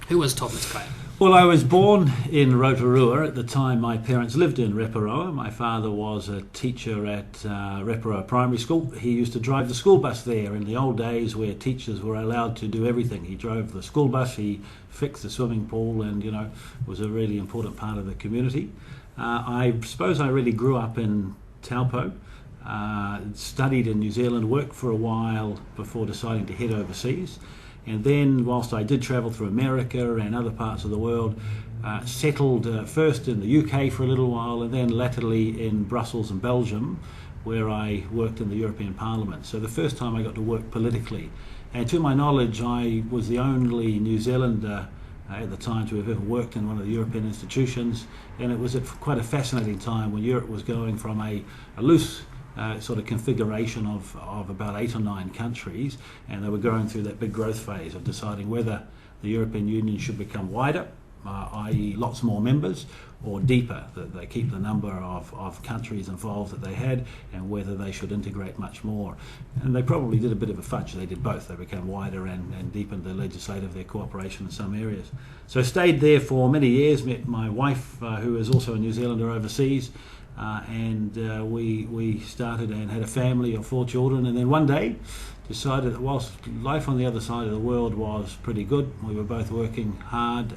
Who was Todd McClay? Well, I was born in Rotorua. At the time, my parents lived in Rotorua. My father was a teacher at Rotorua Primary School. He used to drive the school bus there in the old days where teachers were allowed to do everything. He drove the school bus, he fixed the swimming pool, and, was a really important part of the community. I suppose I really grew up in Taupo, studied in New Zealand, worked for a while before deciding to head overseas. And then, whilst I did travel through America and other parts of the world, settled first in the UK for a little while, and then latterly in Brussels and Belgium, where I worked in the European Parliament. So the first time I got to work politically. And to my knowledge, I was the only New Zealander at the time to have ever worked in one of the European institutions. And it was quite a fascinating time when Europe was going from a loose sort of configuration of about 8 or 9 countries, and they were going through that big growth phase of deciding whether the European Union should become wider, i.e. lots more members, or deeper, that they keep the number of countries involved that they had, and whether they should integrate much more. And they probably did a bit of a fudge. They did both. They became wider and deepened their cooperation in some areas. So I stayed there for many years, met my wife, who is also a New Zealander overseas, and we started and had a family of 4 children, and then one day decided that whilst life on the other side of the world was pretty good, we were both working hard.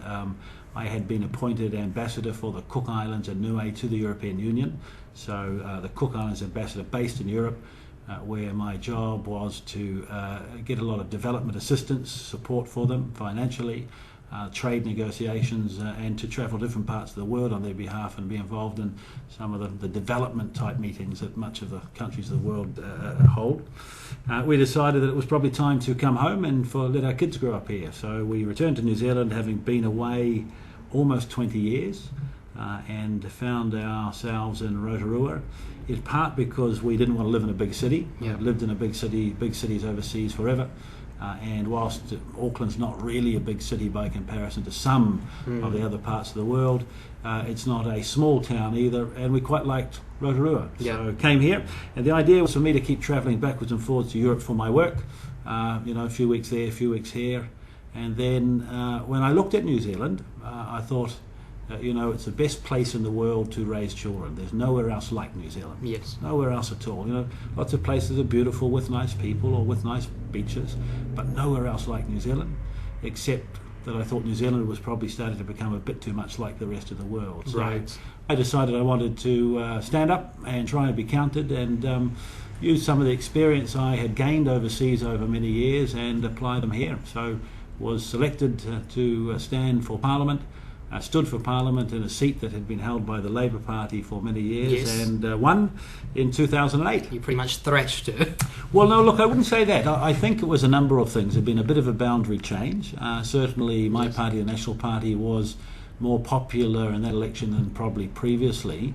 I had been appointed ambassador for the Cook Islands and Niue to the European Union, so the Cook Islands ambassador based in Europe, where my job was to get a lot of development assistance, support for them financially, trade negotiations, and to travel different parts of the world on their behalf and be involved in some of the development type meetings that much of the countries of the world hold. We decided that it was probably time to come home and let our kids grow up here. So we returned to New Zealand, having been away almost 20 years, and found ourselves in Rotorua, in part because we didn't want to live in a big city. Yeah. We've lived in a big cities overseas forever. And whilst Auckland's not really a big city by comparison to some of the other parts of the world, it's not a small town either, and we quite liked Rotorua. Yeah. So came here, and the idea was for me to keep travelling backwards and forwards to Europe for my work, a few weeks there, a few weeks here. And then when I looked at New Zealand, I thought, it's the best place in the world to raise children. There's nowhere else like New Zealand. Yes. Nowhere else at all. Lots of places are beautiful with nice people or with nice beaches, but nowhere else like New Zealand, except that I thought New Zealand was probably starting to become a bit too much like the rest of the world. So right. I decided I wanted to stand up and try and be counted, and use some of the experience I had gained overseas over many years and apply them here. So was selected to stand for Parliament. I stood for Parliament in a seat that had been held by the Labour Party for many years, yes. and won in 2008. You pretty much thrashed her. Well, no, look, I wouldn't say that. I think it was a number of things. There had been a bit of a boundary change. Certainly my yes. party, the National Party, was more popular in that election than probably previously.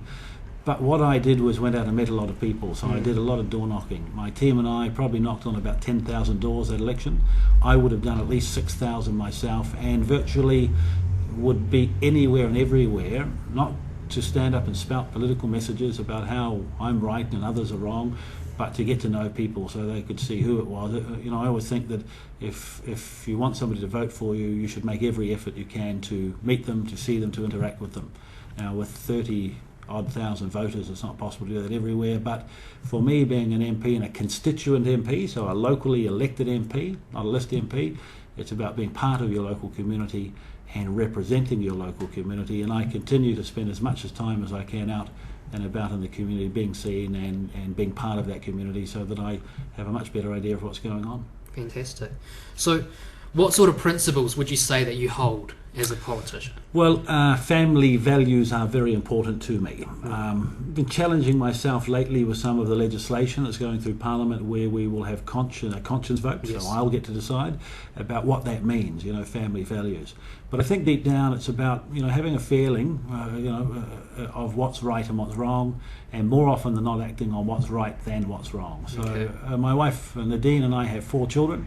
But what I did was went out and met a lot of people, so I did a lot of door knocking. My team and I probably knocked on about 10,000 doors that election. I would have done at least 6,000 myself, and virtually would be anywhere and everywhere, not to stand up and spout political messages about how I'm right and others are wrong, but to get to know people so they could see who it was. I always think that if you want somebody to vote for you, you should make every effort you can to meet them, to see them, to interact with them. Now, with 30-odd thousand voters, it's not possible to do that everywhere, but for me, being an MP and a constituent MP, so a locally elected MP, not a list MP, it's about being part of your local community and representing your local community, and I continue to spend as much time as I can out and about in the community, being seen and being part of that community, so that I have a much better idea of what's going on. Fantastic. So what sort of principles would you say that you hold as a politician? Well, family values are very important to me. I've been challenging myself lately with some of the legislation that's going through Parliament, where we will have a conscience vote, yes. so I'll get to decide about what that means, family values. But I think deep down it's about, having a feeling, of what's right and what's wrong, and more often than not acting on what's right than what's wrong. So okay. My wife Nadine and I have 4 children.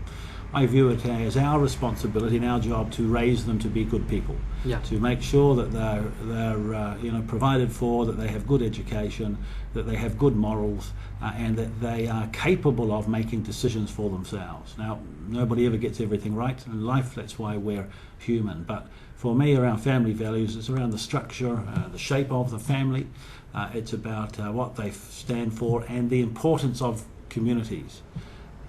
I view it as our responsibility and our job to raise them to be good people, to make sure that they're provided for, that they have good education, that they have good morals, and that they are capable of making decisions for themselves. Now, nobody ever gets everything right in life. That's why we're human. But for me, around family values, it's around the structure, the shape of the family. It's about what they stand for and the importance of communities.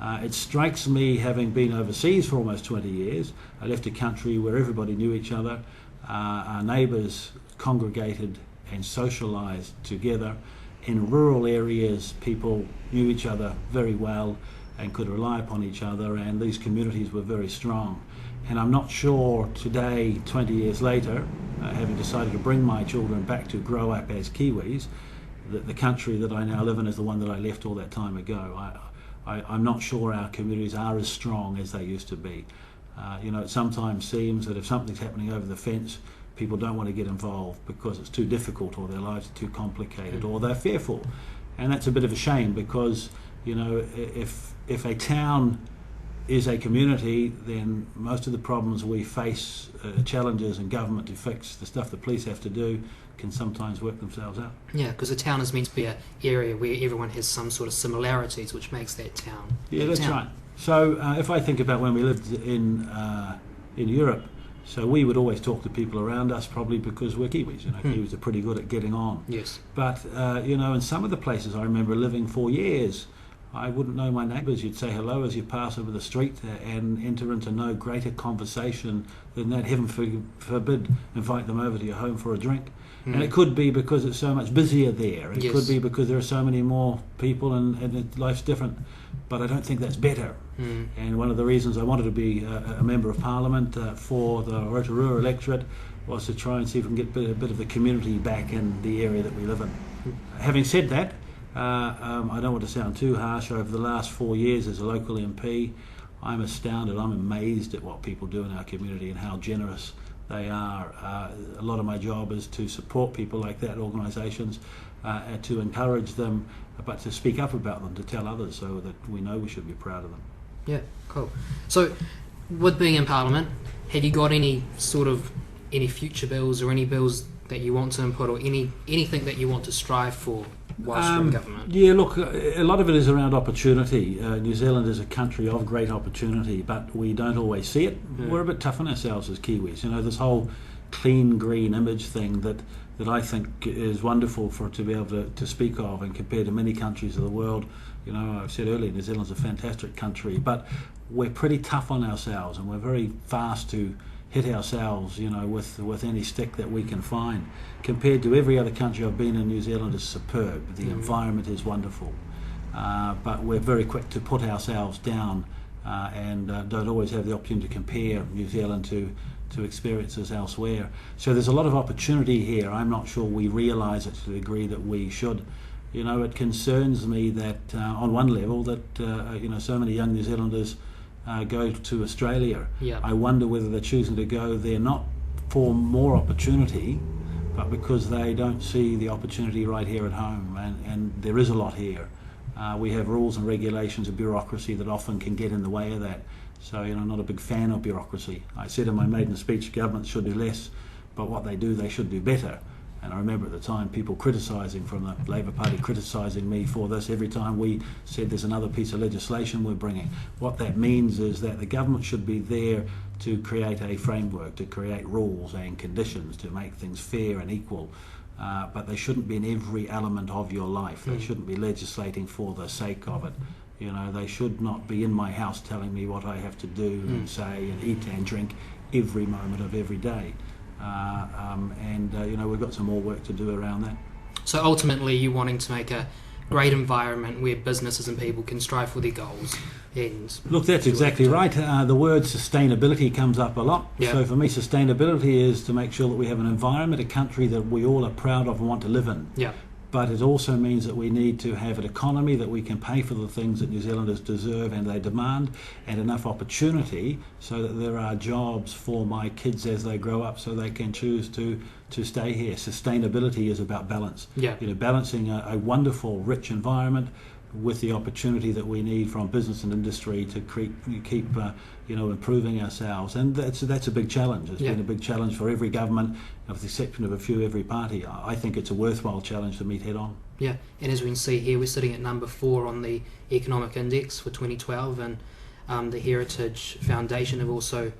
It strikes me, having been overseas for almost 20 years, I left a country where everybody knew each other, our neighbours congregated and socialised together. In rural areas, people knew each other very well and could rely upon each other, and these communities were very strong. And I'm not sure today, 20 years later, having decided to bring my children back to grow up as Kiwis, that the country that I now live in is the one that I left all that time ago. I'm not sure our communities are as strong as they used to be. It sometimes seems that if something's happening over the fence, people don't want to get involved because it's too difficult, or their lives are too complicated, or they're fearful. And that's a bit of a shame, because if a town is a community, then most of the problems we face, challenges in government to fix, the stuff the police have to do, can sometimes work themselves out. Yeah, because a town is meant to be an area where everyone has some sort of similarities, which makes that town. Yeah, that's right. So if I think about when we lived in Europe, so we would always talk to people around us, probably because we're Kiwis. Kiwis are pretty good at getting on. Yes. But in some of the places I remember living for years, I wouldn't know my neighbours. You'd say hello as you pass over the street and enter into no greater conversation than that. Heaven forbid, invite them over to your home for a drink. And it could be because it's so much busier there. It could be because there are so many more people and life's different. But I don't think that's better. And one of the reasons I wanted to be a member of Parliament for the Rotorua electorate was to try and see if we can get a bit of the community back in the area that we live in. Having said that, I don't want to sound too harsh. Over the last 4 years as a local MP, I'm astounded, I'm amazed at what people do in our community and how generous they are. A lot of my job is to support people like that, organisations, to encourage them, but to speak up about them, to tell others, so that we know we should be proud of them. Yeah, cool. So, with being in Parliament, have you got any future bills or any bills that you want to input, or anything that you want to strive for whilst you're in government? Yeah, look, a lot of it is around opportunity. New Zealand is a country of great opportunity, but we don't always see it. We're a bit tough on ourselves as Kiwis. This whole clean green image thing that I think is wonderful to be able to speak of, and compared to many countries of the world. I've said earlier, New Zealand's a fantastic country, but we're pretty tough on ourselves, and we're very fast to hit ourselves, with any stick that we can find. Compared to every other country I've been in, New Zealand is superb. The environment is wonderful, but we're very quick to put ourselves down and don't always have the opportunity to compare New Zealand to experiences elsewhere. So there's a lot of opportunity here. I'm not sure we realise it to the degree that we should. It concerns me that on one level that so many young New Zealanders go to Australia. I wonder whether they're choosing to go there not for more opportunity, but because they don't see the opportunity right here at home, and there is a lot here. We have rules and regulations and bureaucracy that often can get in the way of that. So, I'm not a big fan of bureaucracy. I said in my maiden speech, governments should do less, but what they do, they should do better. And I remember at the time people criticising, from the Labour Party criticising me for this every time we said there's another piece of legislation we're bringing. What that means is that the government should be there to create a framework, to create rules and conditions, to make things fair and equal. But they shouldn't be in every element of your life. They shouldn't be legislating for the sake of it. They should not be in my house telling me what I have to do and say and eat and drink every moment of every day. We've got some more work to do around that. So ultimately you're wanting to make a great environment where businesses and people can strive for their goals. Look, that's exactly right. The word sustainability comes up a lot. So for me, sustainability is to make sure that we have an environment, a country that we all are proud of and want to live in. But it also means that we need to have an economy that we can pay for the things that New Zealanders deserve and they demand, and enough opportunity so that there are jobs for my kids as they grow up, so they can choose to stay here. Sustainability is about balance. Balancing a wonderful, rich environment, with the opportunity that we need from business and industry to keep improving ourselves. And that's a big challenge. It's been a big challenge for every government, with the exception of a few, every party. I think it's a worthwhile challenge to meet head on. Yeah, and as we can see here, we're sitting at number 4 on the Economic Index for 2012, and the Heritage Foundation have also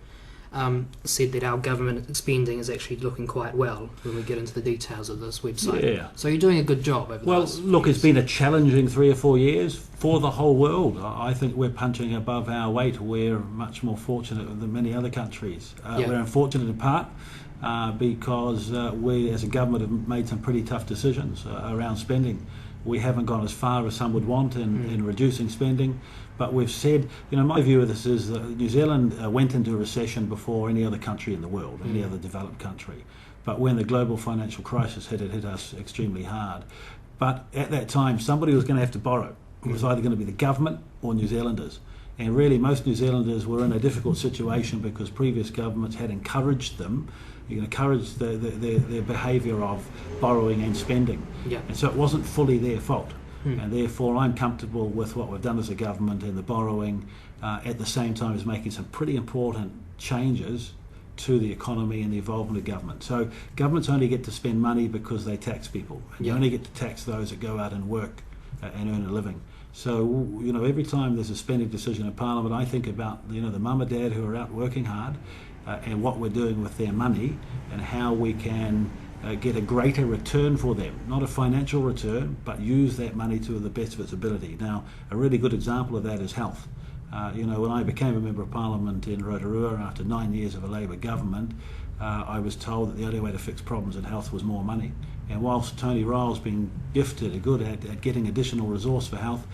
said that our government spending is actually looking quite well when we get into the details of this website. Yeah. So you're doing a good job over the last few look, years. it's been a challenging 3 or 4 years for the whole world. I think we're punching above our weight. We're much more fortunate than many other countries. We're unfortunate in part because we as a government have made some pretty tough decisions around spending. We haven't gone as far as some would want in reducing spending, but we've said, my view of this is that New Zealand went into a recession before any other country in the world, any other developed country. But when the global financial crisis hit, it hit us extremely hard. But at that time, somebody was going to have to borrow. It was either going to be the government or New Zealanders. And really, most New Zealanders were in a difficult situation because previous governments had encouraged them, encouraged their behaviour of borrowing and spending. Yeah. And so it wasn't fully their fault. And therefore I'm comfortable with what we've done as a government in the borrowing, at the same time as making some pretty important changes to the economy and the involvement of government. So governments only get to spend money because they tax people. And you only get to tax those that go out and work and earn a living. So, every time there's a spending decision in Parliament, I think about, the mum and dad who are out working hard and what we're doing with their money and how we can get a greater return for them. Not a financial return, but use that money to the best of its ability. Now, a really good example of that is health. When I became a Member of Parliament in Rotorua after 9 years of a Labour government, I was told that the only way to fix problems in health was more money. And whilst Tony Ryall's been gifted, good at getting additional resource for health,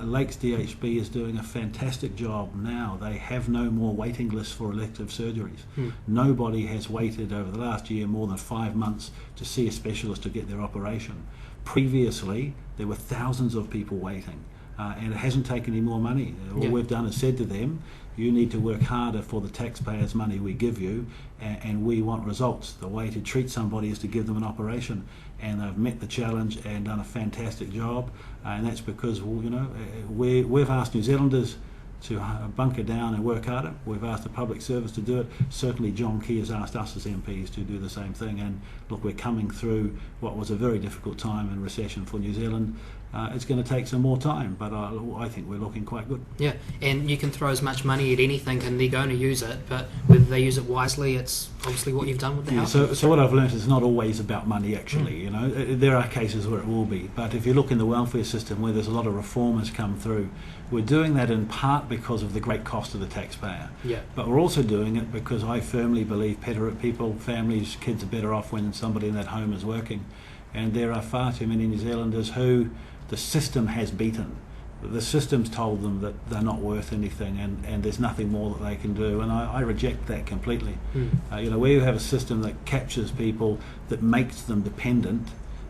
Lakes DHB is doing a fantastic job now. They have no more waiting lists for elective surgeries. Nobody has waited over the last year more than 5 months to see a specialist to get their operation. Previously, there were thousands of people waiting. And it hasn't taken any more money. All we've done is said to them, you need to work harder for the taxpayers' money we give you, and we want results. The way to treat somebody is to give them an operation. And they've met the challenge and done a fantastic job. And that's because, we've asked New Zealanders to bunker down and work harder. We've asked the public service to do it. Certainly John Key has asked us as MPs to do the same thing. And look, we're coming through what was a very difficult time in recession for New Zealand. It's going to take some more time, but I think we're looking quite good. Yeah, and you can throw as much money at anything and they're going to use it, but whether they use it wisely, it's obviously what you've done with the house. So what I've learned is it's not always about money, actually. There are cases where it will be, but if you look in the welfare system where there's a lot of reform has come through, we're doing that in part because of the great cost of the taxpayer. Yeah. But we're also doing it because I firmly believe people, families, kids are better off when somebody in that home is working. And there are far too many New Zealanders who the system has beaten. The system's told them that they're not worth anything and there's nothing more that they can do, and I reject that completely. Where you have a system that captures people, that makes them dependent,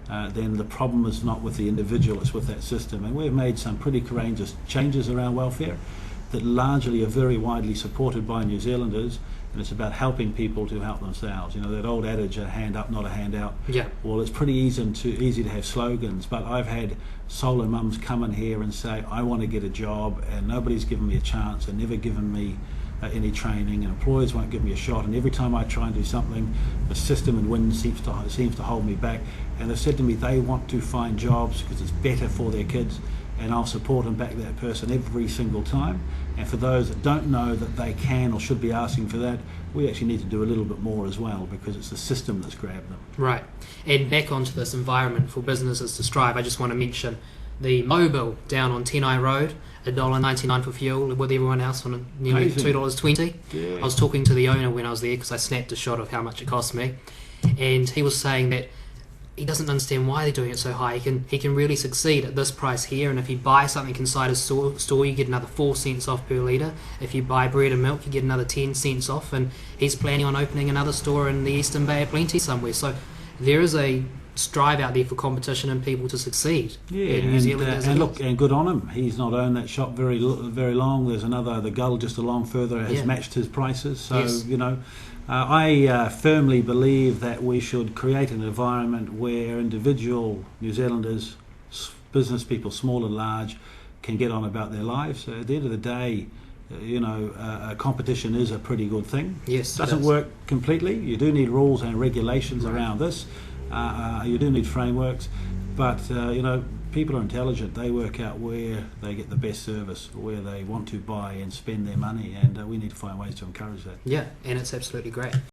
then the problem is not with the individual, it's with that system. And we've made some pretty courageous changes around welfare that largely are very widely supported by New Zealanders, and it's about helping people to help themselves. That old adage, a hand up, not a hand out. Yeah. Well, it's pretty easy to have slogans, but I've had solo mums come in here and say, I want to get a job, and nobody's given me a chance and never given me any training, and employers won't give me a shot, and every time I try and do something, the system and wind seems to hold me back. And they've said to me they want to find jobs because it's better for their kids, and I'll support and back that person every single time. And for those that don't know that they can or should be asking for that, we actually need to do a little bit more as well, because it's the system that's grabbed them. Right. And back onto this environment for businesses to strive, I just want to mention the mobile down on Tenai Road, $1.99 for fuel, with everyone else on nearly $2.20. Yeah. I was talking to the owner when I was there because I snapped a shot of how much it cost me, and he was saying that he doesn't understand why they're doing it so high. He can really succeed at this price here, and if you buy something inside his store, you get another 4 cents off per litre. If you buy bread and milk, you get another 10 cents off, and he's planning on opening another store in the Eastern Bay of Plenty somewhere. So there is a strive out there for competition and people to succeed. Yeah, New Zealand and look, and good on him. He's not owned that shop very long. There's another, the Gull just along further has matched his prices. So yes. I firmly believe that we should create an environment where individual New Zealanders, business people, small and large, can get on about their lives. So at the end of the day, competition is a pretty good thing. Yes, it doesn't is. work completely. You do need rules and regulations around this. You do need frameworks, but people are intelligent. They work out where they get the best service, where they want to buy and spend their money, and we need to find ways to encourage that. Yeah, and it's absolutely great.